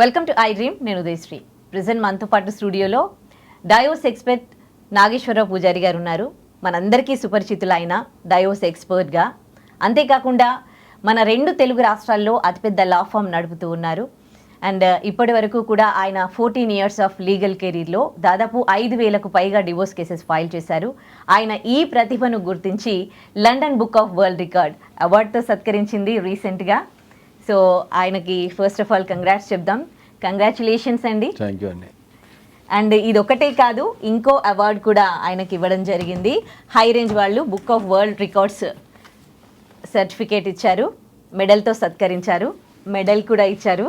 Welcome to I dream. నేను Udayasri. Present మనతో పాటు స్టూడియోలో డైవోర్స్ ఎక్స్పర్ట్ నాగేశ్వరరావు పూజారి గారు ఉన్నారు. మనందరికీ సుపరిచితులైన డైవోర్స్ ఎక్స్పర్ట్గా, అంతేకాకుండా మన 2 తెలుగు రాష్ట్రాల్లో అతిపెద్ద లా ఫామ్ నడుపుతూ ఉన్నారు. అండ్ ఇప్పటి వరకు కూడా ఆయన 14 years ఆఫ్ లీగల్ కెరీర్లో దాదాపు 5,000కు పైగా డివోర్స్ కేసెస్ ఫైల్ చేశారు. ఆయన ఈ ప్రతిభను గుర్తించి London book of world record అవార్డుతో సత్కరించింది రీసెంట్గా. సో ఆయనకి ఫస్ట్ ఆఫ్ ఆల్ కంగ్రాట్స్ చెప్దాం. కంగ్రాచులేషన్స్ అండి. థ్యాంక్ యూ అండి. అండ్ ఇది ఒకటే కాదు, ఇంకో అవార్డు కూడా ఆయనకి ఇవ్వడం జరిగింది. హై రేంజ్ వాళ్ళు book of world records certificate ఇచ్చారు, మెడల్తో సత్కరించారు, మెడల్ కూడా ఇచ్చారు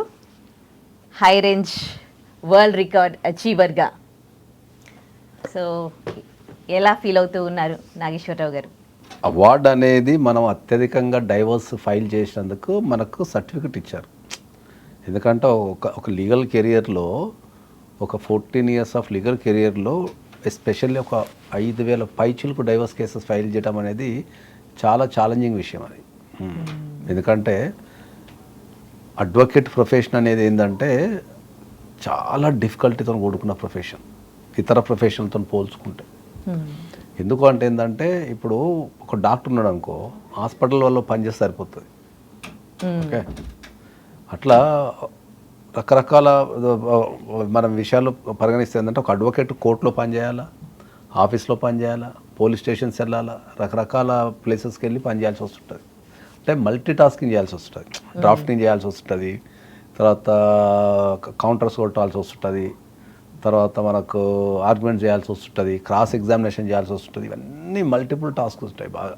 హై రేంజ్ వరల్డ్ రికార్డ్ అచీవర్గా. సో ఎలా ఫీల్ అవుతూ ఉన్నారు నాగేశ్వరరావు గారు? అవార్డు అనేది మనం అత్యధికంగా డైవర్స్ ఫైల్ చేసినందుకు మనకు సర్టిఫికెట్ ఇచ్చారు. ఎందుకంటే ఒక లీగల్ కెరియర్లో, ఒక 14 years ఆఫ్ లీగల్ కెరియర్లో ఎస్పెషల్లీ ఒక 5,000 పైచిలకు డైవర్స్ కేసెస్ ఫైల్ చేయడం అనేది చాలా ఛాలెంజింగ్ విషయం అది. ఎందుకంటే అడ్వకేట్ ప్రొఫెషన్ అనేది ఏంటంటే చాలా డిఫికల్టీతో కూడుకున్న ప్రొఫెషన్ ఇతర ప్రొఫెషన్లతో పోల్చుకుంటే. ఎందుకు అంటే ఏంటంటే ఇప్పుడు ఒక డాక్టర్ ఉన్నాడు అనుకో, హాస్పిటల్ వల్ల పనిచేస్తే సరిపోతుంది. ఓకే, అట్లా రకరకాల మనం విషయాలు పరిగణిస్తే ఏంటంటే ఒక అడ్వకేట్ కోర్టులో పనిచేయాలా, ఆఫీస్లో పనిచేయాలా, పోలీస్ స్టేషన్స్ వెళ్ళాలా, రకరకాల ప్లేసెస్కి వెళ్ళి పనిచేయాల్సి వస్తుంటుంది. అంటే మల్టీ టాస్కింగ్ చేయాల్సి వస్తుంది. డ్రాఫ్టింగ్ చేయాల్సి వస్తుంది, తర్వాత కౌంటర్స్ కొట్టాల్సి వస్తుంది, తర్వాత మనకు ఆర్గ్యుమెంట్ చేయాల్సి వస్తుంటుంది, క్రాస్ ఎగ్జామినేషన్ చేయాల్సి వస్తుంది. ఇవన్నీ మల్టిపుల్ టాస్క్స్ ఉంటాయి బాగా.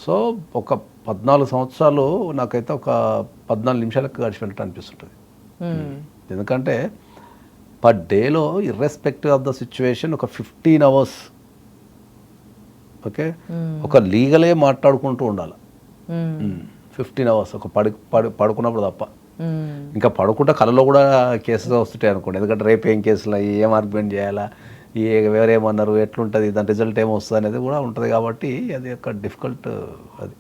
సో ఒక 14 సంవత్సరాలు నాకైతే ఒక 14 నిమిషాలకు గడిచిపోయినట్టు అనిపిస్తుంటుంది. ఎందుకంటే పర్ డేలో ఇర్రెస్పెక్టివ్ ఆఫ్ ద సిచ్యువేషన్ ఒక 15 hours ఓకే ఒక లీగలే మాట్లాడుకుంటూ ఉండాలి. 15 hours ఒక పడుకున్నప్పుడు తప్ప. ఇంకా పడుకుంటే కళలో కూడా కేసులు వస్తుంటాయి అనుకోండి. ఎందుకంటే రేపు ఏం కేసులు అయ్యి, ఏం ఆర్గ్యుమెంట్ చేయాలా, ఎవరేమన్నారు, ఎట్లుంటుంది, దాని రిజల్ట్ ఏమొస్తుంది అనేది కూడా ఉంటుంది. కాబట్టి అది ఒక డిఫికల్ట్ అది.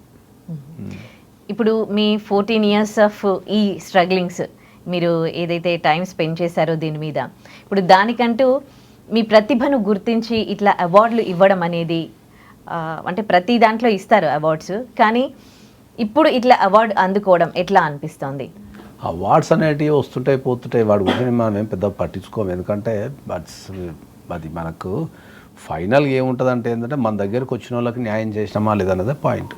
ఇప్పుడు మీ 14 years ఆఫ్ ఈ స్ట్రగ్లింగ్స్, మీరు ఏదైతే టైం స్పెండ్ చేశారో దీని మీద, ఇప్పుడు దానికంటూ మీ ప్రతిభను గుర్తించి ఇట్లా అవార్డులు ఇవ్వడం అనేది, అంటే ప్రతి దాంట్లో ఇస్తారు అవార్డ్స్, కానీ ఇప్పుడు ఇట్లా అవార్డు అందుకోవడం ఎట్లా అనిపిస్తుంది? అవార్డ్స్ అనేటివి వస్తుంటాయి పోతుంటాయి, వాడి గురించి మనం ఏం పెద్ద పట్టించుకోము. ఎందుకంటే అది మనకు ఫైనల్గా ఏముంటుంది అంటే ఏంటంటే మన దగ్గరకు వచ్చిన వాళ్ళకి న్యాయం చేసినామా లేదన్నదే పాయింట్.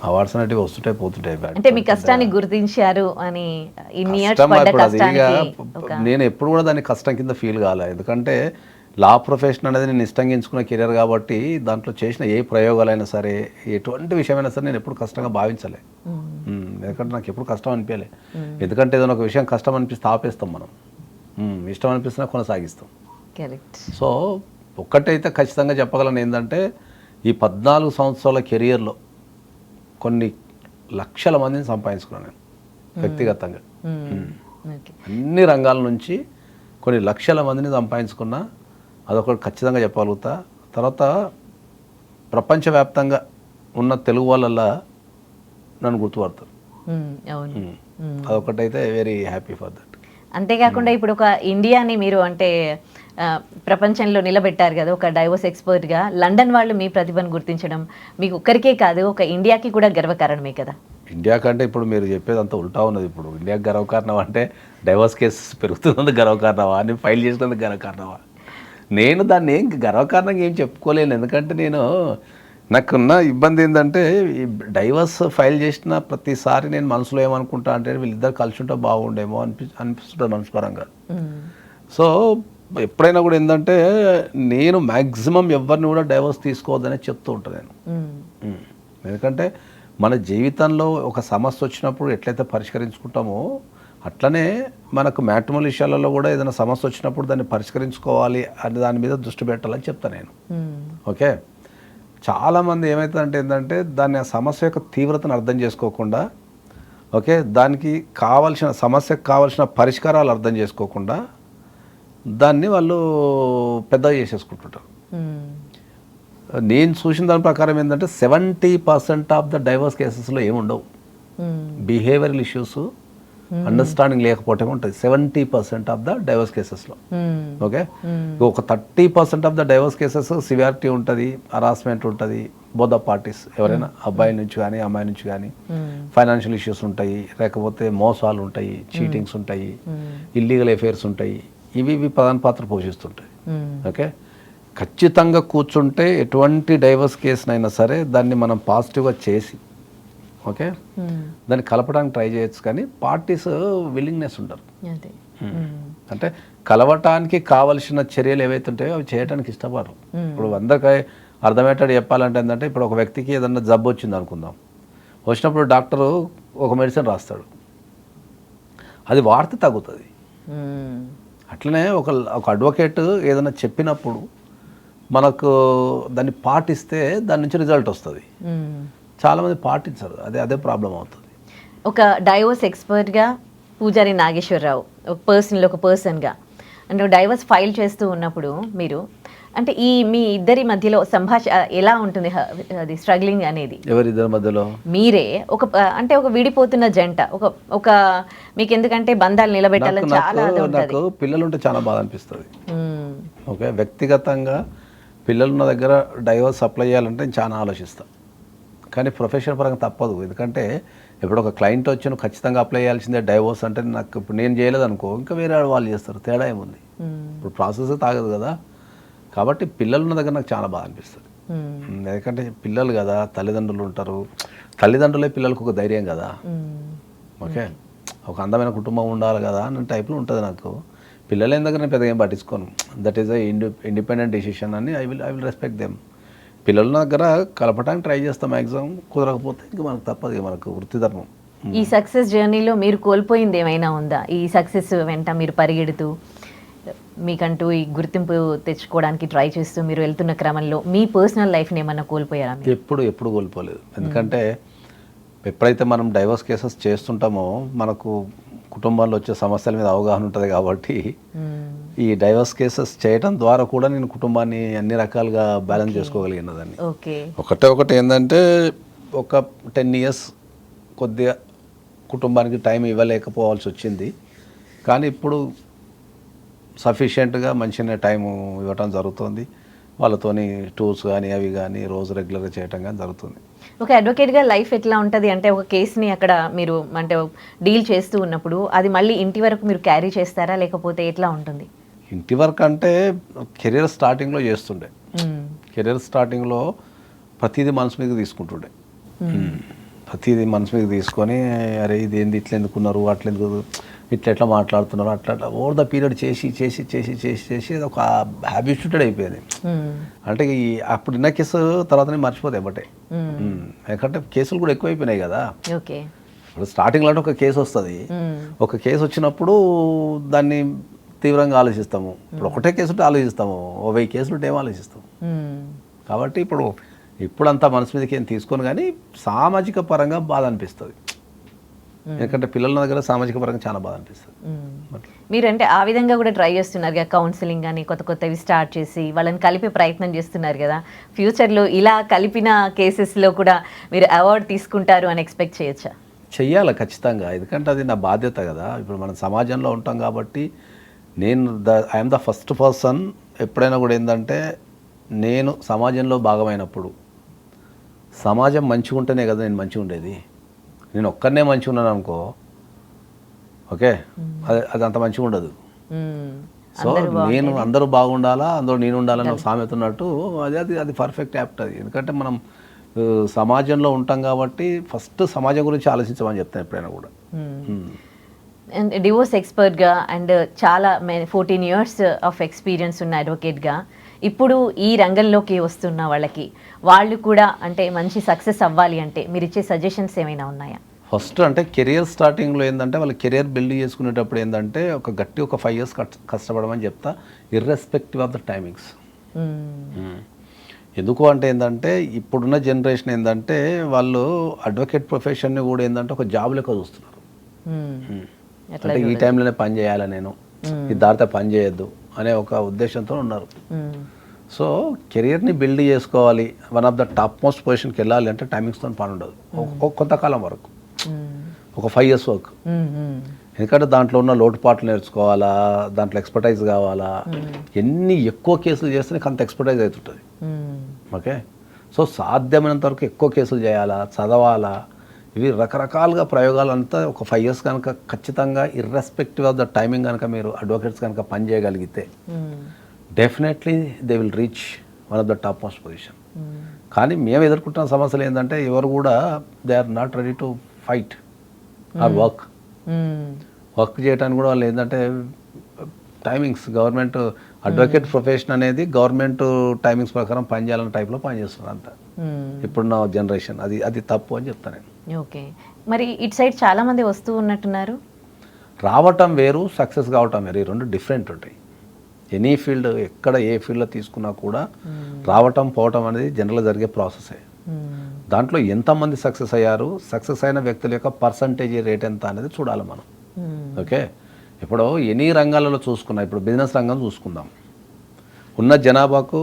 అవార్డ్స్ అనేటివి వస్తుంటాయి పోతుంటాయి. అంటే మీ కష్టాన్ని గుర్తించారు అని నేను ఎప్పుడు కూడా దాన్ని కష్టం కింద ఫీల్ కాలే. ఎందుకంటే లా ప్రొఫెషన్ అనేది నేను ఇష్టంగా ఎంచుకున్న కెరియర్ కాబట్టి దాంట్లో చేసిన ఏ ప్రయోగాలైనా సరే, ఎటువంటి విషయమైనా సరే నేను ఎప్పుడు కష్టంగా భావించలే. ఎందుకంటే నాకు ఎప్పుడు కష్టం అనిపించలే. ఎందుకంటే ఏదైనా ఒక విషయం కష్టం అనిపిస్తే ఆపేస్తాం మనం, ఇష్టం అనిపిస్తున్నా కొనసాగిస్తాం. సో ఒక్కటైతే ఖచ్చితంగా చెప్పగలను ఏంటంటే ఈ 14 సంవత్సరాల కెరియర్లో కొన్ని లక్షల మందిని సంపాదించుకున్నాను నేను వ్యక్తిగతంగా. అన్ని రంగాల నుంచి కొన్ని లక్షల మందిని సంపాదించుకున్నా, అదొకటి ఖచ్చితంగా చెప్పగలుగుతా. తర్వాత ప్రపంచవ్యాప్తంగా ఉన్న తెలుగు వాళ్ళల్లా నన్ను గుర్తుపడతారు. అదొకటైతే వెరీ హ్యాపీ ఫర్ దట్. అంతేకాకుండా ఇప్పుడు ఒక ఇండియాని మీరు అంటే ప్రపంచంలో నిలబెట్టారు కదా ఒక డైవోర్స్ ఎక్స్పర్ట్గా. లండన్ వాళ్ళు మీ ప్రతిభను గుర్తించడం మీకు ఒక్కరికే కాదు, ఒక ఇండియాకి కూడా గర్వకారణమే కదా. ఇండియా కంటే ఇప్పుడు మీరు చెప్పేది అంతా ఉల్టా ఉన్నది. ఇప్పుడు ఇండియాకి గర్వకారణం అంటే డైవోర్స్ కేసెస్ పెరుగుతున్నందుకు గర్వకారణమా, నేను ఫైల్ చేసినందుకు గర్వకారణమా? నేను దాన్ని ఏం గర్వకారణంగా ఏం చెప్పుకోలేను. ఎందుకంటే నాకున్న ఇబ్బంది ఏంటంటే ఈ డైవర్స్ ఫైల్ చేసిన ప్రతిసారి నేను మనసులో ఏమనుకుంటా అంటే వీళ్ళిద్దరు కలిసి ఉంటే బాగుండేమో అనిపిస్తుంటుంది మనస్పరంగా. సో ఎప్పుడైనా కూడా ఏంటంటే నేను మ్యాక్సిమం ఎవరిని కూడా డైవర్స్ తీసుకోవద్దనే చెప్తూ ఉంటాను నేను. ఎందుకంటే మన జీవితంలో ఒక సమస్య వచ్చినప్పుడు ఎట్లయితే పరిష్కరించుకుంటామో అట్లనే మనకు మ్యాట్రిమోనల్ విషయాలలో కూడా ఏదైనా సమస్య వచ్చినప్పుడు దాన్ని పరిష్కరించుకోవాలి అని దాని మీద దృష్టి పెట్టాలని చెప్తాను నేను. ఓకే, చాలామంది ఏమవుతుందంటే ఏంటంటే దాన్ని ఆ సమస్య యొక్క తీవ్రతను అర్థం చేసుకోకుండా, ఓకే, దానికి కావాల్సిన సమస్యకు కావాల్సిన పరిష్కారాలు అర్థం చేసుకోకుండా దాన్ని వాళ్ళు పెద్దగా చేసేసుకుంటుంటారు. నేను చూసిన దాని ప్రకారం ఏంటంటే 70% ఆఫ్ ద డైవర్స్ కేసెస్లో ఏముండవు. బిహేవియరల్ ఇష్యూస్, అండర్స్టాండింగ్ లేకపోవటం ఉంటుంది 70% ఆఫ్ ద డైవర్స్ కేసెస్లో. ఓకే, ఒక 30% of the divorce cases severity ఉంటుంది, హరాస్మెంట్ ఉంటుంది, బోత్ ద పార్టీస్, ఎవరైనా అబ్బాయి నుంచి కానీ అమ్మాయి నుంచి కానీ. ఫైనాన్షియల్ ఇష్యూస్ ఉంటాయి, లేకపోతే మోసాలు ఉంటాయి, చీటింగ్స్ ఉంటాయి, ఇల్లీగల్ అఫైర్స్ ఉంటాయి, ఇవి ప్రధాన పాత్ర పోషిస్తుంటాయి. ఓకే, ఖచ్చితంగా కూర్చుంటే ఎటువంటి డైవర్స్ కేసునైనా సరే దాన్ని మనం పాజిటివ్గా చేసి ఓకే దాన్ని కలపడానికి ట్రై చేయొచ్చు, కానీ పార్టీస్ విల్లింగ్నెస్ ఉండరు. అంటే కలవటానికి కావలసిన చర్యలు ఏవైతే ఉంటాయో అవి చేయడానికి ఇష్టపడరు. ఇప్పుడు అందరికీ అర్థమయ్యేటట్టు చెప్పాలంటే ఏంటంటే, ఇప్పుడు ఒక వ్యక్తికి ఏదన్నా జబ్బు వచ్చింది అనుకుందాం, వచ్చినప్పుడు డాక్టరు ఒక మెడిసిన్ రాస్తాడు, అది వాడితే తగ్గుతుంది. అట్లనే ఒక అడ్వకేట్ ఏదైనా చెప్పినప్పుడు మనకు దాన్ని పాటిస్తే దాని నుంచి రిజల్ట్ వస్తుంది. చాలామంది పాటించరు, అదే ప్రాబ్లం అవుతుంది. ఒక డైవోర్స్ ఎక్స్పర్ట్గా పూజారి నాగేశ్వరరావు, ఒక పర్సన్గా అంటే డైవోర్స్ ఫైల్ చేస్తూ ఉన్నప్పుడు మీరు అంటే మీ ఇద్దరి మధ్యలో సంభాషణ ఎలా ఉంటుంది, అది స్ట్రగ్లింగ్ అనేది? ఎవరిద్దరి మధ్యలో? మీరే ఒక విడిపోతున్న జంట, ఒక మీకు ఎందుకంటే బంధాలు నిలబెట్టాలని చాలా నాకు పిల్లలు ఉంటే చాలా బాధ అనిపిస్తుంది. ఓకే, వ్యక్తిగతంగా పిల్లలున్న దగ్గర డైవోర్స్ అప్లై చేయాలంటే నేను చాలా ఆలోచిస్తాను, కానీ ప్రొఫెషన్ పరంగా తప్పదు. ఎందుకంటే ఇప్పుడు ఒక క్లయింట్ వచ్చి నువ్వు ఖచ్చితంగా అప్లై చేయాల్సిందే డైవోర్స్ అంటే, నాకు ఇప్పుడు నేను చేయలేదు అనుకో, ఇంకా వేరే వాళ్ళు చేస్తారు, తేడా ఏముంది? ఇప్పుడు ప్రాసెస్ తాగదు కదా. కాబట్టి పిల్లలున్న దగ్గర నాకు చాలా బాగా అనిపిస్తుంది. ఎందుకంటే పిల్లలు కదా, తల్లిదండ్రులు ఉంటారు, తల్లిదండ్రులే పిల్లలకు ఒక ధైర్యం కదా. ఓకే, ఒక అందమైన కుటుంబం ఉండాలి కదా అన్న టైప్లో ఉంటుంది నాకు. పిల్లల దగ్గర నేను పెద్దగా ఏం పట్టించుకోను. దట్ ఈస్ ఇండిపెండెంట్ డెసిషన్ అని ఐ విల్ రెస్పెక్ట్ దెమ్. పిల్లల దగ్గర కలపడానికి ట్రై చేస్తాం, మ్యాక్సిమం కుదరకపోతే ఇంకా మనకు తప్పదు, మనకు వృత్తి ధర్మం. ఈ సక్సెస్ జర్నీలో మీరు కోల్పోయింది ఏమైనా ఉందా? ఈ సక్సెస్ వెంట మీరు పరిగెడుతూ మీకంటూ ఈ గుర్తింపు తెచ్చుకోవడానికి ట్రై చేస్తూ మీరు వెళ్తున్న క్రమంలో మీ పర్సనల్ లైఫ్ని ఏమన్నా కోల్పోయారా? ఎప్పుడు కోల్పోలేదు. ఎందుకంటే ఎప్పుడైతే మనం డైవర్స్ కేసెస్ చేస్తుంటామో మనకు కుటుంబాల్లో వచ్చే సమస్యల మీద అవగాహన ఉంటుంది. కాబట్టి ఈ డైవర్స్ కేసెస్ చేయడం ద్వారా కూడా నేను కుటుంబాన్ని అన్ని రకాలుగా బ్యాలెన్స్ చేసుకోగలిగిన దాన్ని. ఒకటి ఏంటంటే, ఒక 10 years కొద్దిగా కుటుంబానికి టైం ఇవ్వలేకపోవాల్సి వచ్చింది, కానీ ఇప్పుడు సఫిషియెంట్గా మంచిగా టైం ఇవ్వటం జరుగుతుంది. వాళ్ళతోని టూర్స్ కానీ అవి కానీ రోజు రెగ్యులర్గా చేయటం కానీ జరుగుతుంది. ఒక అడ్వకేట్గా లైఫ్ ఎట్లా ఉంటుంది అంటే, ఒక కేసుని అక్కడ మీరు అంటే డీల్ చేస్తూ ఉన్నప్పుడు అది మళ్ళీ ఇంటి వరకు మీరు క్యారీ చేస్తారా, లేకపోతే ఎట్లా ఉంటుంది? ఇంటి వరకు అంటే కెరీర్ స్టార్టింగ్లో చేస్తుండే. కెరీర్ స్టార్టింగ్లో ప్రతిదీ మనసు మీద తీసుకుంటుండే. ప్రతిదీ మనసు మీద తీసుకొని, అరే ఇది ఏంది, ఇట్లా ఎందుకున్నారు, అట్లా ఎందుకు, ఇట్లా మాట్లాడుతున్నారు, అట్లా ఓవర్ ద పీరియడ్ చేసి ఒక హ్యాబిట్యూటెడ్ అయిపోయింది. అంటే అప్పుడు ఉన్న కేసు తర్వాత మర్చిపోతాయి బట్టే. ఎందుకంటే కేసులు కూడా ఎక్కువైపోయినాయి కదా. ఇప్పుడు స్టార్టింగ్లో ఒక కేసు వస్తుంది, ఒక కేసు వచ్చినప్పుడు దాన్ని తీవ్రంగా ఆలోచిస్తాము. ఇప్పుడు ఒకటే కేసు ఉంటే ఆలోచిస్తాము, 1000 కేసులు ఉంటే ఏం ఆలోచిస్తాము. కాబట్టి ఇప్పుడంతా మనసు మీదకి ఏం తీసుకొని, కానీ సామాజిక పరంగా బాధ అనిపిస్తుంది. ఎందుకంటే పిల్లల దగ్గర సామాజిక పరంగా చాలా బాధ అనిపిస్తుంది. మీరంటే ఆ విధంగా కూడా ట్రై చేస్తున్నారు కదా, కౌన్సిలింగ్ కానీ కొత్తవి స్టార్ట్ చేసి వాళ్ళని కలిపే ప్రయత్నం చేస్తున్నారు కదా. ఫ్యూచర్లో ఇలా కలిపిన కేసెస్లో కూడా మీరు అవార్డు తీసుకుంటారు అని ఎక్స్పెక్ట్ చేయొచ్చా? చెయ్యాలి ఖచ్చితంగా, ఎందుకంటే అది నా బాధ్యత కదా. ఇప్పుడు మనం సమాజంలో ఉంటాం కాబట్టి ఐఎమ్ ద ఫస్ట్ పర్సన్. ఎప్పుడైనా కూడా ఏంటంటే, నేను సమాజంలో భాగమైనప్పుడు సమాజం మంచిగా ఉంటేనే కదా నేను మంచిగా ఉండేది. నేను ఒక్కరినే మంచిగా ఉన్నాను అనుకో, ఓకే, అది అంత మంచిగా ఉండదు. సో అందరూ బాగుండాలా, అందరూ నేను ఉండాలని ఒక సామెత ఉన్నట్టు అది పర్ఫెక్ట్ యాప్ట్ అది. ఎందుకంటే మనం సమాజంలో ఉంటాం కాబట్టి ఫస్ట్ సమాజం గురించి ఆలోచించమని చెప్తాను ఎప్పుడైనా కూడా. డివోర్స్ ఎక్స్పర్ట్గా అండ్ చాలా 14 years ఆఫ్ ఎక్స్పీరియన్స్ ఉన్న అడ్వకేట్గా ఇప్పుడు ఈ రంగంలోకి వస్తున్న వాళ్ళు కూడా అంటే మంచి సక్సెస్ అవ్వాలి అంటే మీరు ఇచ్చే సజెషన్స్ ఏమైనా ఉన్నాయా? ఫస్ట్ అంటే కెరియర్ స్టార్టింగ్లో ఏంటంటే, వాళ్ళ కెరియర్ బిల్డ్ చేసుకునేటప్పుడు ఏంటంటే ఒక 5 years కష్టపడమని చెప్తా, ఇర్రెస్పెక్టివ్ ఆఫ్ ద టైమింగ్స్. ఎందుకు అంటే ఏంటంటే, ఇప్పుడున్న జనరేషన్ ఏంటంటే వాళ్ళు అడ్వకేట్ ప్రొఫెషన్ని కూడా ఏంటంటే ఒక జాబ్ లెక్క చూస్తున్నారు. అంటే ఈ టైంలోనే పని చేయాలి, నేను ఈ దారితో పని చేయొద్దు అనే ఒక ఉద్దేశంతో ఉన్నారు. సో కెరియర్ని బిల్డ్ చేసుకోవాలి, one of the top most పొజిషన్కి వెళ్ళాలి అంటే టైమింగ్స్తో పని ఉండదు కొంతకాలం వరకు. ఒక 5 years వర్క్. ఎందుకంటే దాంట్లో ఉన్న లోటుపాట్లు నేర్చుకోవాలా, దాంట్లో ఎక్స్పర్టైజ్ కావాలా, ఎన్ని ఎక్కువ కేసులు చేస్తే నీకు అంత ఎక్స్పర్టైజ్ అవుతుంటుంది. ఓకే, సో సాధ్యమైనంత వరకు ఎక్కువ కేసులు చేయాలా, చదవాలా, ఇవి రకరకాలుగా ప్రయోగాలంతా ఒక 5 years కనుక ఖచ్చితంగా ఇర్రెస్పెక్టివ్ ఆఫ్ ద టైమింగ్ కనుక మీరు అడ్వకేట్స్ కనుక పని చేయగలిగితే definitely they will reach one of the top most position. కానీ మేము ఎదుర్కొంటున్న సమస్యలు ఏంటంటే ఎవరు కూడా they are not ready to fight or work చేయడానికి కూడా వాళ్ళు ఏంటంటే టైమింగ్స్, గవర్నమెంట్ అడ్వకేట్ ప్రొఫెషన్ అనేది గవర్నమెంట్ టైమింగ్స్ ప్రకారం పనిచేయాలన్న టైప్లో పనిచేస్తున్నారు అంత ఇప్పుడున్న జనరేషన్. అది తప్పు అని చెప్తాను నేను. ఓకే, మరి ఇటు సైడ్ చాలా మంది వస్తూ ఉన్నట్టున్నారు. రావటం వేరు, సక్సెస్ కావటం వేరు, ఈ రెండు డిఫరెంట్ ఉంటాయి. ఎనీ ఫీల్డ్, ఎక్కడ ఏ ఫీల్డ్లో తీసుకున్నా కూడా రావటం పోవటం అనేది జనరల్గా జరిగే ప్రాసెసే. దాంట్లో ఎంతమంది సక్సెస్ అయ్యారు, సక్సెస్ అయిన వ్యక్తుల యొక్క పర్సంటేజ్ రేట్ ఎంత అనేది చూడాలి మనం. ఓకే, ఇప్పుడు ఎన్ని రంగాలలో చూసుకున్నా, ఇప్పుడు బిజినెస్ రంగం చూసుకుందాం, ఉన్న జనాభాకు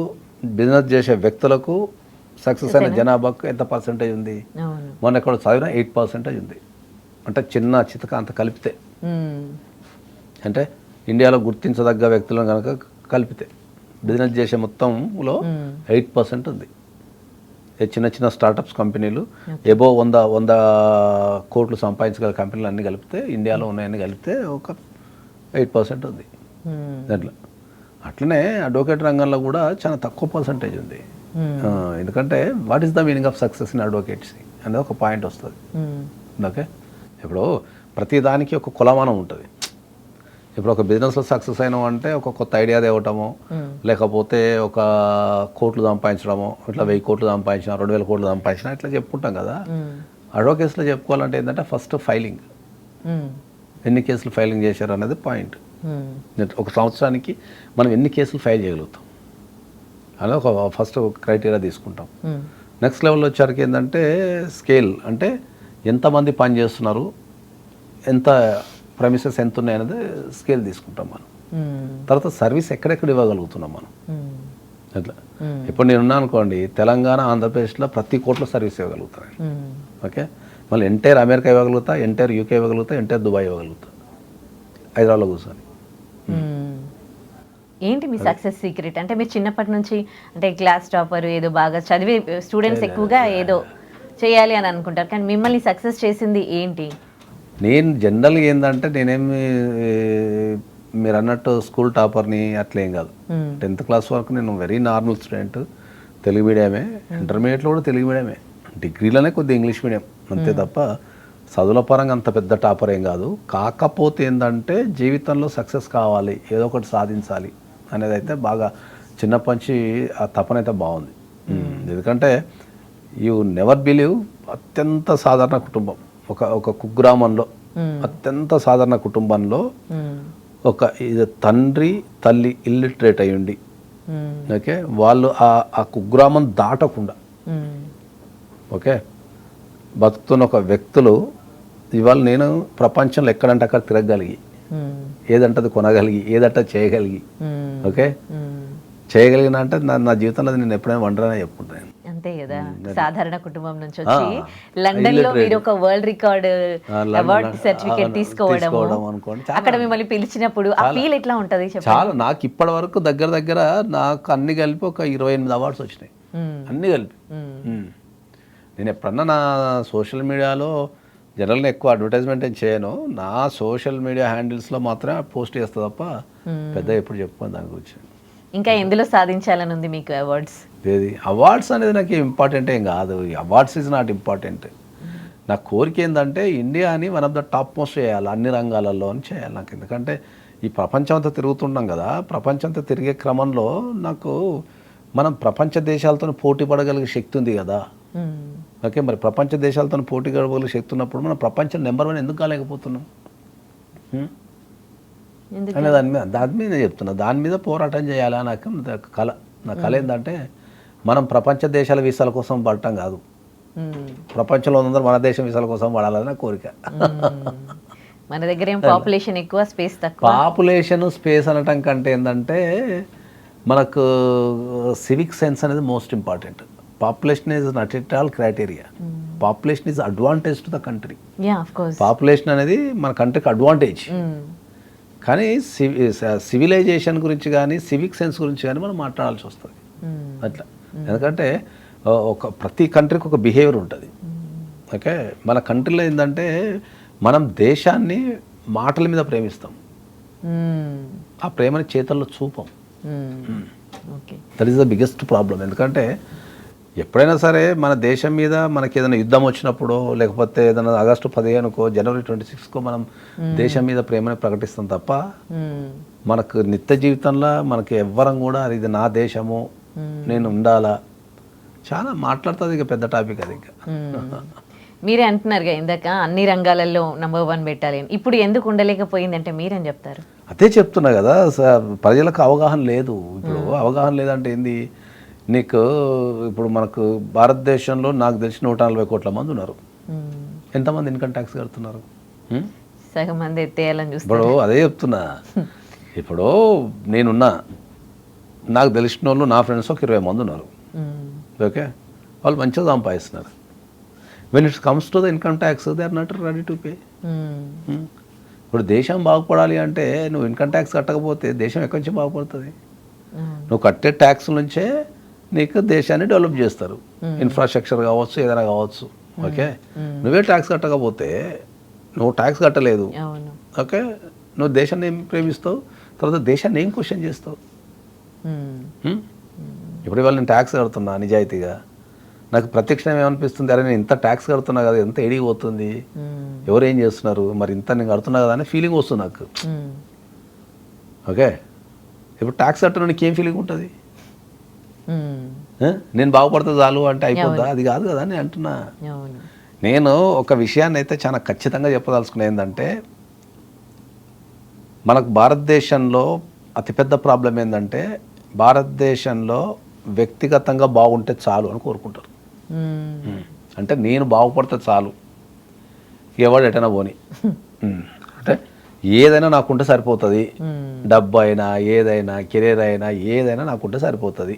బిజినెస్ చేసే వ్యక్తులకు సక్సెస్ అయిన జనాభాకు ఎంత పర్సంటేజ్ ఉంది? మొన్న ఎక్కడ చదివినా 8% ఉంది. అంటే చిన్న చితక అంత కలిపితే, అంటే ఇండియాలో గుర్తించదగ్గ వ్యక్తులను కనుక కలిపితే బిజినెస్ చేసే మొత్తంలో 8% ఉంది. చిన్న చిన్న స్టార్టప్స్ కంపెనీలు ఎబో 100 కోట్లు సంపాదించగల కంపెనీలు అన్నీ కలిపితే, ఇండియాలో ఉన్నాయన్నీ కలిపితే ఒక 8% ఉంది దాంట్లో. అట్లనే అడ్వకేట్ రంగంలో కూడా చాలా తక్కువ పర్సంటేజ్ ఉంది. ఎందుకంటే what is the meaning of success in advocacy అనేది ఒక పాయింట్ వస్తుంది. ఓకే, ఇప్పుడు ప్రతిదానికి ఒక కొలమానం ఉంటుంది. ఇప్పుడు ఒక బిజినెస్లో సక్సెస్ అయినాం అంటే ఒక కొత్త ఐడియా తేవటమో, లేకపోతే ఒక కోట్లు సంపాదించడమో, ఇట్లా 1000 కోట్లు సంపాదించినా, 2000 కోట్లు సంపాదించినా ఇట్లా చెప్పుకుంటాం కదా. అడ్వకేట్స్లో చెప్పుకోవాలంటే ఏంటంటే ఫస్ట్ ఫైలింగ్, ఎన్ని కేసులు ఫైలింగ్ చేశారు అనేది పాయింట్. ఒక సంవత్సరానికి మనం ఎన్ని కేసులు ఫైల్ చేయగలుగుతాం అనేది ఒక ఫస్ట్ క్రైటీరియా తీసుకుంటాం. నెక్స్ట్ లెవెల్లో వచ్చరికి ఏంటంటే స్కేల్, అంటే ఎంతమంది పని చేస్తున్నారు, ఎంత ప్రెమిసెస్ ఎంత ఉన్నాయి అనేది స్కేల్ తీసుకుంటాం మనం. తర్వాత సర్వీస్ ఎక్కడెక్కడ ఇవ్వగలుగుతున్నాం మనం అట్లా. ఇప్పుడు నేనున్నా అనుకోండి, తెలంగాణ ఆంధ్రప్రదేశ్లో ప్రతి కోట్లో సర్వీస్ ఇవ్వగలుగుతాను. ఓకే, మళ్ళీ ఎంటైర్ అమెరికా ఇవ్వగలుగుతా, ఎంటైర్ యూకే ఇవ్వగలుగుతా, ఎంటైర్ దుబాయ్ ఇవ్వగలుగుతా, హైదరాబాద్లో కూర్చొని. ఏంటి మీ సక్సెస్ సీక్రెట్? అంటే మీరు చిన్నప్పటి నుంచి అంటే క్లాస్ టాపర్, ఏదో బాగా చదివే స్టూడెంట్స్ ఎక్కువగా ఏదో చేయాలి అని అనుకుంటారు, కానీ మిమ్మల్ని సక్సెస్ చేసింది ఏంటి? నేను జనరల్గా ఏంటంటే నేనేమి మీరు అన్నట్టు స్కూల్ టాపర్ని అట్లేం కాదు. 10th క్లాస్ వరకు నేను వెరీ నార్మల్ స్టూడెంట్, తెలుగు మీడియమే, ఇంటర్మీడియట్లో కూడా తెలుగు మీడియమే, డిగ్రీలోనే కొద్దిగా ఇంగ్లీష్ మీడియం అంతే తప్ప చదువుల పరంగా అంత పెద్ద టాపర్ ఏం కాదు. కాకపోతే ఏంటంటే జీవితంలో సక్సెస్ కావాలి, ఏదో ఒకటి సాధించాలి అనేది అయితే బాగా చిన్నప్పటి నుంచి ఆ తపన అయితే బాగుంది. ఎందుకంటే యూ నెవర్ బిలీవ్, అత్యంత సాధారణ కుటుంబం, ఒక కుగ్రామంలో అత్యంత సాధారణ కుటుంబంలో ఒక తండ్రి తల్లి ఇల్లిటరేట్ అయ్యుండి, ఓకే, వాళ్ళు ఆ కుగ్రామం దాటకుండా ఓకే బతుకుతున్న ఒక వ్యక్తులు ఇవాళ నేను ప్రపంచంలో ఎక్కడంటే అక్కడ తిరగగలిగి, ఏదంటే అది కొనగలిగి, ఏదంటే చేయగలిగి, ఓకే చేయగలిగిన అంటే నా జీవితంలో నేను ఎప్పుడైనా వండరనే చెప్పుకుంటాను. అంతే కదా, సాధారణ కుటుంబం నుంచి వచ్చి లండన్ లో మీరు ఒక వరల్డ్ రికార్డ్ అవార్డ్ సర్టిఫికేట్ తీసుకోవడం అనుకోండి, అక్కడ మిమ్మల్ని పిలిచినప్పుడు ఆ ఫీల్ ఎట్లా ఉంటది? చాలా, నాకు ఇప్పటి వరకు దగ్గర నాకు అన్ని కలిపి ఒక 28 అవార్డ్స్ వచ్చినాయి, అన్ని కలిపి. నేను ఎప్పుడన్నా నా సోషల్ మీడియాలో జనరల్గా ఎక్కువ అడ్వర్టైజ్మెంట్ ఏం చేయను, నా సోషల్ మీడియా హ్యాండిల్స్లో మాత్రమే పోస్ట్ చేస్తా తప్ప పెద్ద ఎప్పుడు చెప్పుకోను దాని గురించి. ఇంకా ఎందులో సాధించాలని ఉంది మీకు అవార్డ్స్? ఏది అవార్డ్స్ అనేది నాకు ఇంపార్టెంట్ ఏం కాదు, అవార్డ్స్ ఈజ్ నాట్ ఇంపార్టెంట్. నా కోరిక ఏంటంటే ఇండియాని one of the top most చేయాలి, అన్ని రంగాలలో అని చేయాలి నాకు. ఎందుకంటే ఈ ప్రపంచం అంతా తిరుగుతున్నాం కదా, ప్రపంచం అంతా తిరిగే క్రమంలో నాకు మనం ప్రపంచ దేశాలతో పోటీ పడగలిగే శక్తి ఉంది కదా. ఓకే, మరి ప్రపంచ దేశాలతో పోటీ పడగలిగే శక్తి ఉన్నప్పుడు మనం ప్రపంచం నెంబర్ 1 ఎందుకు కాలేకపోతున్నాం అనే దాని మీద చెప్తున్నా. దాని మీద పోరాటం చేయాలా నాకు కళ. నా కళ ఏంటంటే మనం ప్రపంచ దేశాల వీసాల కోసం పడటం కాదు, ప్రపంచంలో అందరూ మన దేశం వీసాల కోసం పడాలని నా కోరిక. మన దగ్గర ఏం పాపులేషన్ ఎక్కువ, స్పేస్ తక్కువ. పాపులేషన్ స్పేస్ అనటం కంటే ఏంటంటే మనకు సివిక్ సెన్స్ అనేది most important. Population is not at all criteria. Population is advantage to the country. Yeah of course. Population అనేది మన కంట్రీకి అడ్వాంటేజ్. కానీ సివిలైజేషన్ గురించి కానీ సివిక్ సెన్స్ గురించి కానీ మనం మాట్లాడాల్సి వస్తుంది అట్లా. ఎందుకంటే ప్రతి కంట్రీకి ఒక బిహేవియర్ ఉంటుంది. ఓకే, మన కంట్రీలో ఏంటంటే మనం దేశాన్ని మాటల మీద ప్రేమిస్తాం, ఆ ప్రేమని చేతల్లో చూపం. That is the biggest problem. ఎందుకంటే ఎప్పుడైనా సరే మన దేశం మీద మనకి ఏదైనా యుద్ధం వచ్చినప్పుడు, లేకపోతే ఏదైనా ఆగస్టు 15కో జనవరి 26కో మనం దేశం మీద ప్రేమని ప్రకటిస్తాం తప్ప మనకు నిత్య జీవితంలో మనకి ఎవ్వరం కూడా ఇది నా దేశము, నేను ఉండాలా, చాలా మాట్లాడుతుంది. ఇక పెద్ద టాపిక్ అది. ఇంకా మీరే అంటున్నారుగా ఇందాక అన్ని రంగాలలో నంబర్ 1 పెట్టాలి అని. ఇప్పుడు ఎందుకు ఉండలేకపోయిందంటే మీరేం చెప్తారు? అదే చెప్తున్నా కదా సార్, ప్రజలకు అవగాహన లేదు. ఇప్పుడు అవగాహన లేదంటే ఏంది? నీకు ఇప్పుడు మనకు భారతదేశంలో నాకు తెలిసి 140 కోట్ల మంది ఉన్నారు. ఎంతమంది ఇన్కమ్ ట్యాక్స్ కడుతున్నారు? సగం మంది ఎత్తేయాలని చూస్తారు. ఇప్పుడు అదే చెప్తున్నా. ఇప్పుడు నేనున్నా, నాకు తెలిసిన వాళ్ళు నా ఫ్రెండ్స్ ఒక 20 మంది ఉన్నారు. ఓకే, వాళ్ళు మంచిగా సంపాదిస్తున్నారు. When it's comes to the income tax they are not ready to pay. ఇప్పుడు దేశం బాగుపడాలి అంటే నువ్వు ఇన్కమ్ ట్యాక్స్ కట్టకపోతే దేశం ఎక్కడి నుంచి బాగుపడుతుంది? నువ్వు కట్టే ట్యాక్స్ నుంచే నీకు దేశాన్ని డెవలప్ చేస్తారు. ఇన్ఫ్రాస్ట్రక్చర్ కావచ్చు, ఏదైనా కావచ్చు. ఓకే, నువ్వే ట్యాక్స్ కట్టకపోతే, నువ్వు ట్యాక్స్ కట్టలేదు, ఓకే, నువ్వు దేశాన్ని ఏం ప్రేమిస్తావు? తర్వాత దేశాన్ని ఏం క్వశ్చన్ చేస్తావు? ఇప్పుడు ఇవాళ నేను ట్యాక్స్ కడుతున్నా నిజాయితీగా, నాకు ప్రత్యక్షంగా ఏమనిపిస్తుంది, అరే నేను ఇంత ట్యాక్స్ కడుతున్నా కదా, ఎంత ఎడిగి పోతుంది, ఎవరు ఏం చేస్తున్నారు, మరి ఇంత నేను కడుతున్నా కదా అనే ఫీలింగ్ వస్తుంది నాకు. ఓకే, ఇప్పుడు ట్యాక్స్ కట్టడం నీకు ఏం ఫీలింగ్ ఉంటుంది? నేను బాగుపడితే చాలు అంటే అయిపోద్దా? అది కాదు కదా నేను అంటున్నా. నేను ఒక విషయాన్ని అయితే చాలా ఖచ్చితంగా చెప్పదలుచుకున్నా, ఏంటంటే మనకు భారతదేశంలో అతిపెద్ద ప్రాబ్లం ఏంటంటే భారతదేశంలో వ్యక్తిగతంగా బాగుంటే చాలు అని కోరుకుంటారు. అంటే నేను బాగుపడితే చాలు, ఎవడు ఎటైనా పోని, అంటే ఏదైనా నాకుంటే సరిపోతుంది, డబ్బు అయినా ఏదైనా కెరీర్ అయినా ఏదైనా నాకుంటే సరిపోతుంది,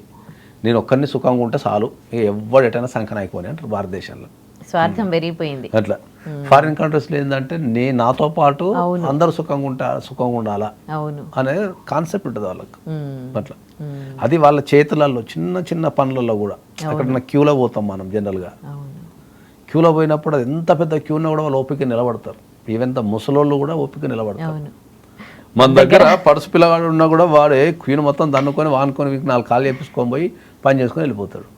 నేను ఒక్కరిని సుఖంగా ఉంటే చాలు, ఎవడు ఎటైనా సంకన అయిపోయి అంటారు భారతదేశంలో. స్వార్థం పెరిగిపోయింది. అట్లా ఫారిన్ కంట్రీస్లో ఏంటంటే నాతో పాటు అందరూ సుఖంగా ఉండాలా అనే కాన్సెప్ట్ ఉంటుంది వాళ్ళకు. అట్లా అది వాళ్ళ చేతులలో చిన్న చిన్న పనులలో కూడా. అక్కడ క్యూలో పోతాం మనం జనరల్గా, క్యూలో పోయినప్పుడు అది ఎంత పెద్ద క్యూలో కూడా వాళ్ళు ఓపిక నిలబడతారు. ఈవెన్ ముసలోళ్ళు కూడా ఓపిక నిలబడతారు. మన దగ్గర పడుసు పిల్లగాడు ఉన్నా కూడా వాడే క్యూను మొత్తం దన్నుకొని వానుకొని 4 కాళ్ళు చేపించుకొని పోయి పని చేసుకొని వెళ్ళిపోతాడు.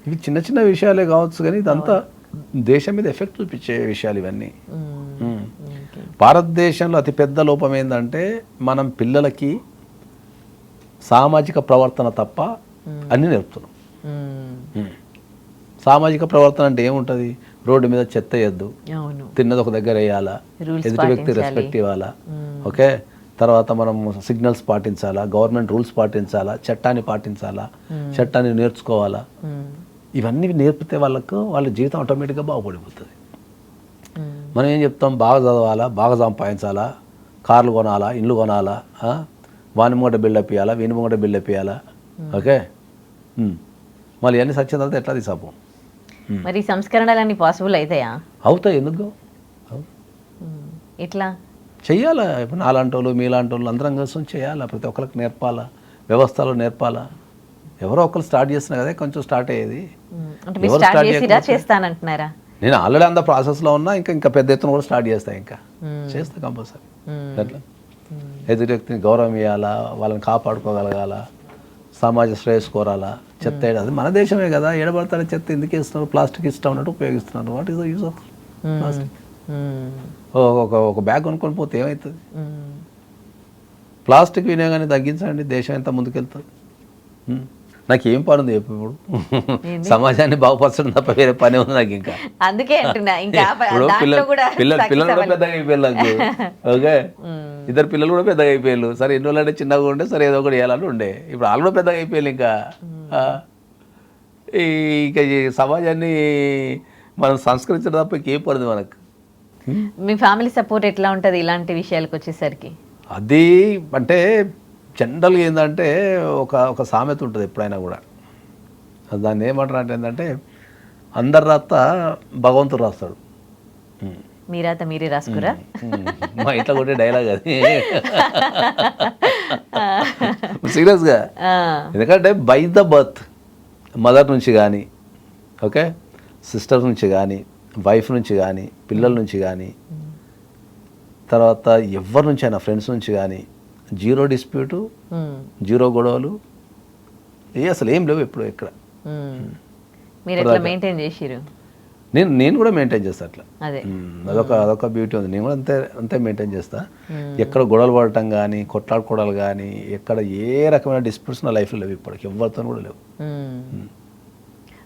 ఇవి చిన్న చిన్న విషయాలే కావచ్చు, కానీ ఇదంతా దేశం మీద ఎఫెక్ట్ చూపించే విషయాలు ఇవన్నీ. భారతదేశంలో అతిపెద్ద లోపం ఏంటంటే మనం పిల్లలకి సామాజిక ప్రవర్తన తప్ప అన్నీ నేర్పుతున్నాం. సామాజిక ప్రవర్తన అంటే ఏముంటుంది? రోడ్డు మీద చెత్త వేయద్దు, తిన్నది ఒక దగ్గర వేయాలా, ఎదుటి వ్యక్తి రెస్పెక్ట్ ఇవ్వాలా, ఓకే, తర్వాత మనం సిగ్నల్స్ పాటించాలా, గవర్నమెంట్ రూల్స్ పాటించాలా, చట్టాన్ని పాటించాలా, చట్టాన్ని నేర్చుకోవాలా. ఇవన్నీ నేర్పితే వాళ్ళ జీవితం ఆటోమేటిక్గా బాగుపడిపోతుంది. మనం ఏం చెప్తాం? బాగా చదవాలా, బాగా సంపాదించాలా, కార్లు కొనాలా, ఇండ్లు కొనాలా, వాని ముంగట బిల్డప్ ఇవ్వాలా, వీని ముంగట బిల్డప్ ఇవ్వాలా, ఓకే, మళ్ళీ ఇవన్నీ సచ్చిన తర్వాత ఎట్లా తీసాపు? మరి సంస్కరణలన్నీ పాసిబుల్ అవుతాయా? అవుతాయి, ఎందుకు ఇట్లా చెయ్యాలా? ఇప్పుడు నాలాంటి వాళ్ళు మీలాంటి వాళ్ళు అందరం కలిసి చేయాలా, ప్రతి ఒక్కరికి నేర్పాలా, వ్యవస్థలో నేర్పాలా. ఎవరో ఒకరు స్టార్ట్ చేస్తున్నా కదా, కొంచెం స్టార్ట్ అయ్యేది. చేస్తానంటున్నారా? నేను ఆల్రెడీ అంత ప్రాసెస్లో ఉన్నా, ఇంకా పెద్ద ఎత్తున కూడా స్టార్ట్ చేస్తా, ఇంకా చేస్తా కంపల్సరీ. అట్లా ఎదుటి వ్యక్తిని గౌరవం ఇవ్వాలా, వాళ్ళని కాపాడుకోగలగాల, సమాజ శ్రేయస్సు కోరాలా. చెత్త అది మన దేశమే కదా, ఏడబడతాడు చెత్త ఎందుకు వేస్తున్నారు? ప్లాస్టిక్ ఇష్టం ఉన్నట్టు ఉపయోగిస్తున్నారు. What is the use of plastic? ఒక బ్యాగ్ కొనుక్కొని పోతే ఏమవుతుంది? ప్లాస్టిక్ వినియోగాన్ని తగ్గించండి, దేశం ఎంత ముందుకెళ్తుంది. నాకేం పని ఉంది చెప్పు? ఇప్పుడు సమాజాన్ని బాగుపరచడం తప్ప వేరే పని ఉంది నాకు. ఇంకా అందుకే ఇప్పుడు పిల్లలు కూడా పెద్దగా అయిపోయారు నాకు. ఓకే, 2 పిల్లలు కూడా పెద్దగా అయిపోయారు. సరే ఎన్ని రోజులు అంటే చిన్నగా ఉండే, సరే ఏదో ఒకటి వేయాలని ఉండే. ఇప్పుడు వాళ్ళు కూడా పెద్దగా అయిపోయారు. ఇంకా ఈ సమాజాన్ని మనం సంస్కరించడం తప్ప ఇంకేం పడుతుంది మనకు. మీ ఫ్యామిలీ సపోర్ట్ ఎట్లా ఉంటుంది ఇలాంటి విషయాలకు వచ్చేసరికి? అది అంటే జనరల్గా ఏంటంటే ఒక సామెత ఉంటుంది ఎప్పుడైనా కూడా, దాన్ని ఏమంటారు అంటే ఏంటంటే అందరు రాత భగవంతుడు రాస్తాడు. మీరాత మీరే రాసుకురా? మా ఇంట్లో కొట్టే డైలాగ్ అది సీరియస్గా. ఎందుకంటే బై ద బర్త్ మదర్ నుంచి కానీ, ఓకే, సిస్టర్ నుంచి కానీ, వైఫ్ నుంచి కానీ, పిల్లల నుంచి కానీ, తర్వాత ఎవరి నుంచి అయినా ఫ్రెండ్స్ నుంచి కానీ జీరో డిస్ప్యూటు, జీరో గొడవలు, అసలు ఏం లేవు ఎప్పుడు ఎక్కడ. మీరు ఎట్లా మెయింటైన్ చేసిరు? నేను కూడా మెయింటైన్ చేస్తాను అట్లా. అదే అదొక బ్యూటీ ఉంది. నేను కూడా అంతే మెయింటైన్ చేస్తా. ఎక్కడ గొడవలు పడటం కానీ, కొట్లాడుకోవడాలు కానీ, ఎక్కడ ఏ రకమైన డిస్ప్యూట్స్ నా లైఫ్లో లేవు ఇప్పటికి, ఎవరితో కూడా లేవు.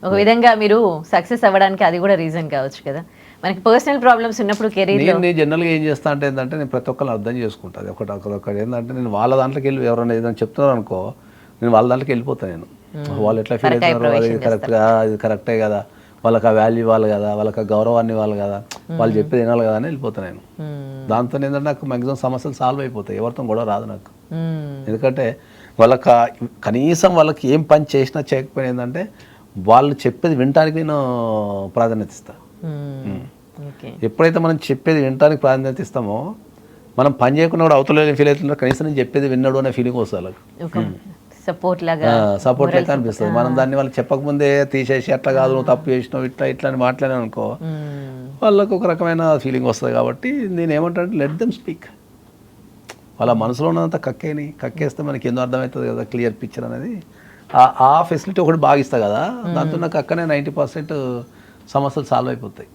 ఒక విధంగా మీరు సక్సెస్ అవ్వడానికి అది కూడా రీజన్ కావచ్చు కదా. మనకి పర్సనల్ ప్రాబ్లమ్స్ ఉన్నప్పుడు కెరీర్ నేను జనరల్గా ఏం చేస్తా అంటే ఏంటంటే, నేను ప్రతి ఒక్కరిని అర్థం చేసుకుంటా. అది ఒకటి ఏంటంటే, నేను వాళ్ళ దాంట్లోకి వెళ్ళి ఎవరైనా ఏదైనా చెప్తున్నారు అనుకో, నేను వాళ్ళ దాంట్లోకి వెళ్ళిపోతాను. నేను వాళ్ళు ఎట్లా ఫీల్ అవుతున్నారు, అది కరెక్ట్గా, అది కరెక్టే కదా, వాళ్ళకి ఆ వాల్యూ ఇవ్వాలి కదా, వాళ్ళకి ఆ గౌరవాన్ని ఇవ్వాలి కదా, వాళ్ళు చెప్పేది వినాలి కదా అని వెళ్ళిపోతాను నేను. దాంతో ఏంటంటే నాకు మ్యాక్సిమం సమస్యలు సాల్వ్ అయిపోతాయి, ఎవరితో గొడవ రాదు నాకు. ఎందుకంటే వాళ్ళకి కనీసం వాళ్ళకి ఏం పని చేసినా చేయకపోయినా ఏంటంటే వాళ్ళు చెప్పేది వినటానికి నేను ప్రాధాన్యత ఇస్తాను. ఎప్పుడైతే మనం చెప్పేది వినటానికి ప్రాధాన్యత ఇస్తామో, మనం పని చేయకుండా కూడా అవతల ఫీల్ అవుతున్నారు, కనీసం నేను చెప్పేది విన్నాడు అనే ఫీలింగ్ వస్తుంది వాళ్ళకి. సపోర్ట్ లాగా అనిపిస్తుంది. మనం దాన్ని వాళ్ళకి చెప్పకముందే తీసేసి అట్లా కాదు, నువ్వు తప్పు చేసినావు, ఇట్లా అని మాట్లాడాను అనుకో, వాళ్ళకు ఒక రకమైన ఫీలింగ్ వస్తుంది. కాబట్టి నేను ఏమంటానంటే, లెట్ దెమ్ స్పీక్. వాళ్ళ మనసులో ఉన్నంత కక్కేస్తే మనకి ఎన్నో అర్థమవుతుంది కదా, క్లియర్ పిక్చర్ అనేది. ఆ ఫెసిలిటీ ఒకటి బాగా ఇస్తా కదా, దాంతో నాకు అక్కనే 90% సమస్యలు సాల్వ్ అయిపోతాయి.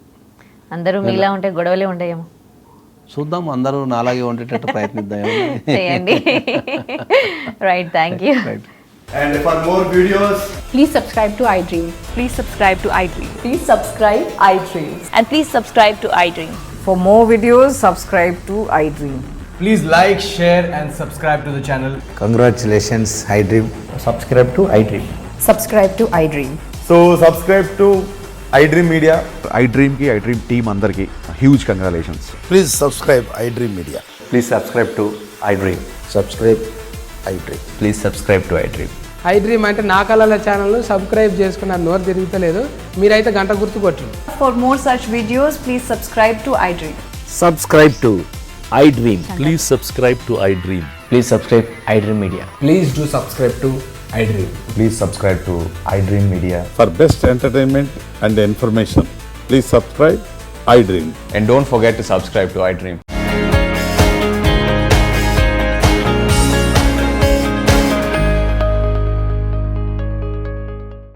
అందరూ మీలా ఉంటే గొడవలే ఉండేమో, చూద్దాం. అందరూ నాలాగే ఉండేటట్టు ప్రయత్నిద్దాం. Right, thank you. And for more videos, Please subscribe to iDream. Please subscribe to iDream. Please subscribe iDream. And please subscribe to iDream. For more videos, subscribe to iDream. please like, share and subscribe to the channel. Congratulations, iDream. Subscribe to iDream. Subscribe to iDream. So subscribe to iDream Media. iDream team అందరికి huge congratulations. Please subscribe iDream Media. Please subscribe to iDream. Subscribe iDream. Please subscribe to iDream. iDream అంటే నా కళల ఛానల్ను subscribe చేసుకున్న నోరు తిరుగుతలేదు, మీరైతే గంట గుర్తు కొట్టండి. For more such videos, please subscribe to iDream. Subscribe to iDream. Please subscribe to iDream. Please subscribe iDream Media. Please do subscribe to iDream. Please subscribe to iDream Media. For best entertainment and information, please subscribe iDream. And don't forget to subscribe to iDream.